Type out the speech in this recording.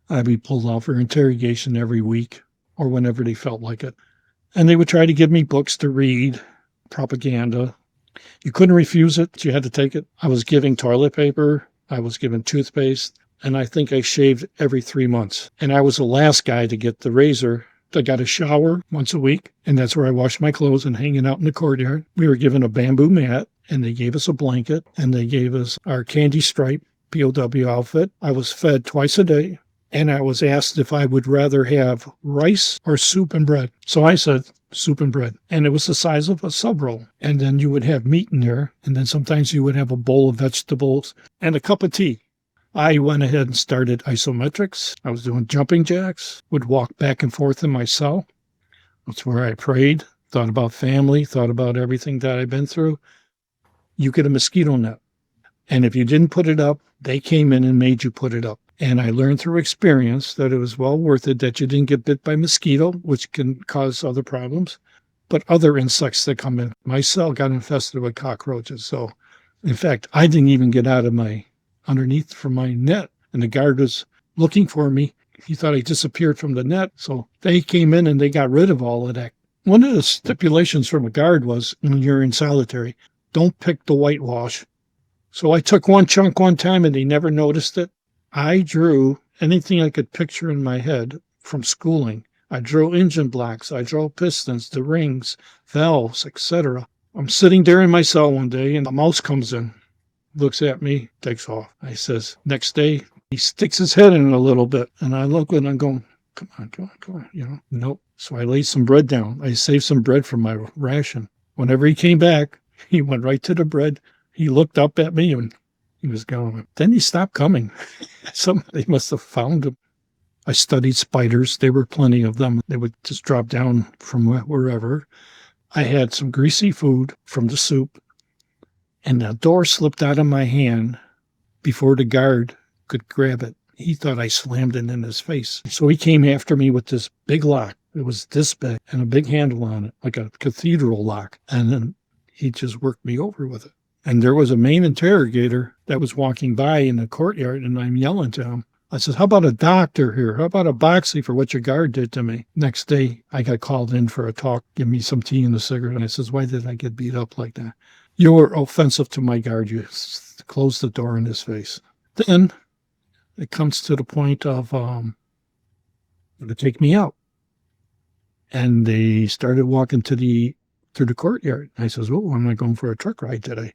I'd be pulled out for interrogation every week or whenever they felt like it. And they would try to give me books to read, propaganda. You couldn't refuse it. You had to take it. I was given toilet paper. I was given toothpaste. And I think I shaved every 3 months. And I was the last guy to get the razor. I got a shower once a week, and that's where I washed my clothes and hanging out in the courtyard. We were given a bamboo mat, and they gave us a blanket, and they gave us our candy stripe POW outfit. I was fed twice a day, and I was asked if I would rather have rice or soup and bread. So I said soup and bread, and it was the size of a sub roll. And then you would have meat in there, and then sometimes you would have a bowl of vegetables and a cup of tea. I went ahead and started isometrics. I was doing jumping jacks, would walk back and forth in my cell. That's where I prayed, thought about family, thought about everything that I've been through. You get a mosquito net. And if you didn't put it up, they came in and made you put it up. And I learned through experience that it was well worth it that you didn't get bit by mosquito, which can cause other problems, but other insects that come in. My cell got infested with cockroaches. So, in fact, I didn't even get out of my underneath from my net, and the guard was looking for me. He thought I disappeared from the net, so they came in and they got rid of all of that. One of the stipulations from a guard was, when you're in solitary, don't pick the whitewash. So I took one chunk one time and they never noticed it. I drew anything I could picture in my head from schooling. I drew engine blocks, I drew pistons, the rings, valves, etc. I'm sitting there in my cell one day and a mouse comes in. Looks at me, takes off. I says, next day, he sticks his head in a little bit. And I look and I'm going, come on, nope. So I laid some bread down. I saved some bread from my ration. Whenever he came back, he went right to the bread. He looked up at me and he was gone. Then he stopped coming. Somebody must have found him. I studied spiders. There were plenty of them. They would just drop down from wherever. I had some greasy food from the soup. And the door slipped out of my hand before the guard could grab it. He thought I slammed it in his face. So he came after me with this big lock. It was this big and a big handle on it, like a cathedral lock. And then he just worked me over with it. And there was a main interrogator that was walking by in the courtyard, and I'm yelling to him. I said, how about a doctor here? How about a boxy for what your guard did to me? Next day, I got called in for a talk, give me some tea and a cigarette. And I says, why did I get beat up like that? You were offensive to my guard. You closed the door in his face. Then it comes to the point of to take me out. And they started walking through the courtyard. I says, oh, I'm not going for a truck ride today.